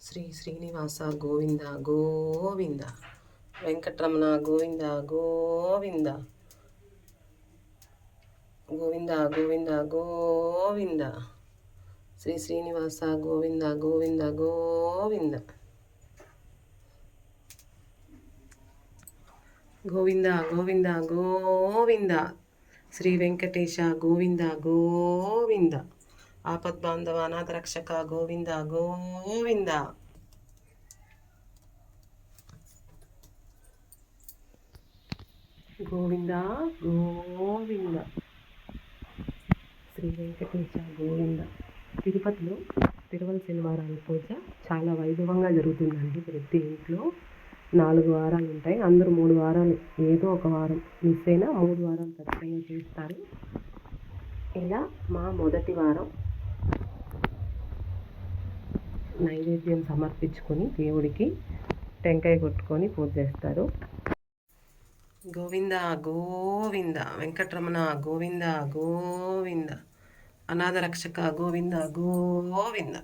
శ్రీ శ్రీనివాస గోవింద గోవింద, వెంకటరమణ గోవింద గోవింద, గోవింద గోవింద గోవింద, శ్రీ శ్రీనివాస గోవింద గోవింద గోవింద, గోవింద గోవింద గోవింద, శ్రీ వెంకటేశ గోవింద గోవింద, ఆపద్బాంధవ అనాథ రక్షక గోవింద గోవింద. గోవింద గోవింద, శ్రీ వెంకటేశ గోవింద. తిరుపతిలో తిరుమల శనివారాల పూజ చాలా వైభవంగా జరుగుతుందండి. ప్రతి ఇంట్లో 4 వారాలు ఉంటాయి. అందరూ 3 వారాలు, ఏదో ఒక వారం మిస్ అయినా 3 వారాలు ఖచ్చితంగా చేస్తారు. ఇలా మా మొదటి వారం నైవేద్యం సమర్పించుకొని దేవుడికి టెంకాయ కొట్టుకొని పూజ చేస్తారు. గోవింద గోవింద, వెంకటరమణ గోవింద గోవింద, అనాథ రక్షక గోవింద గోవింద.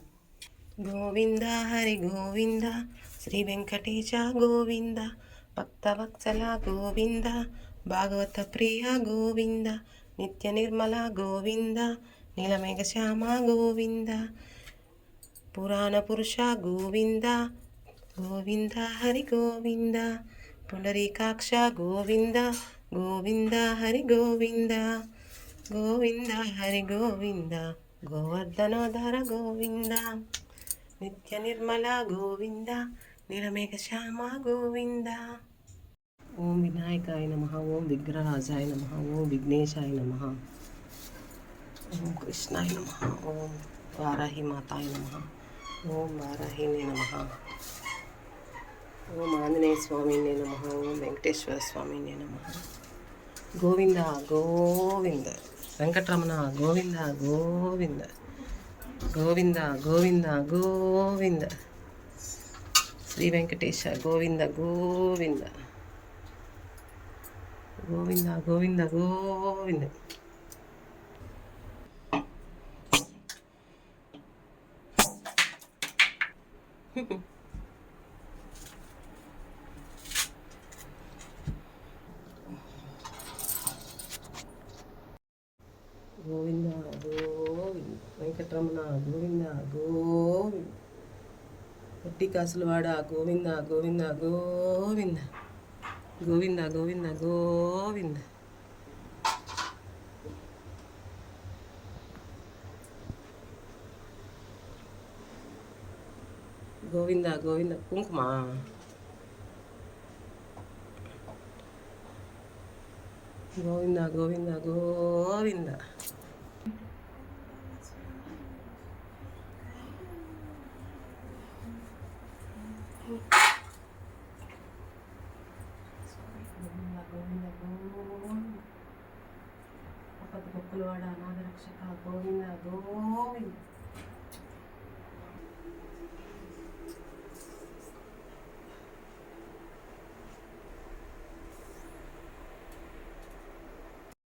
గోవింద హరి గోవింద, శ్రీ వెంకటేశ గోవింద, భక్తవత్సల గోవింద, భాగవత ప్రియ గోవింద, నిత్య నిర్మల గోవింద, నీలమేఘ శ్యామ గోవింద, పురాణ పురుష గోవింద, గోవింద హరి గోవింద, పుండరీకాక్ష గోవింద, గోవింద హరి గోవింద, గోవింద హరి గోవింద, గోవర్ధనోధర గోవింద, నిత్య నిర్మల గోవింద, నీలమేఘ శ్యామ గోవింద. ఓం వినాయకాయ నమః, ఓం విఘ్నరాజాయ నమః, ఓం విఘ్నేశాయ నమః, ఓం కృష్ణాయ నమః, ఓం వారాహి మాతాయ నమః, ఓం వారాహినే నమః, ఓం ఆంజనేయ స్వామినే నమః, ఓం వెంకటేశ్వర స్వామినే నమః. గోవింద గోవింద, వెంకటరమణ గోవింద గోవింద, గోవింద గోవింద గోవింద, శ్రీ వెంకటేశ గోవింద గోవింద, గోవింద గోవింద గోవింద. గోవింద గోవింద, వెంకటరమణ గోవింద గోవింద, పొట్టి కాసులవాడ గోవింద గోవింద గోవింద, గోవింద గోవింద గోవింద. గోవింద గోవింద కుంకుమ, గోవింద గోవింద గోవింద. గోవింద గోవింద, అనాథ రక్షక గోవింద గోవింద.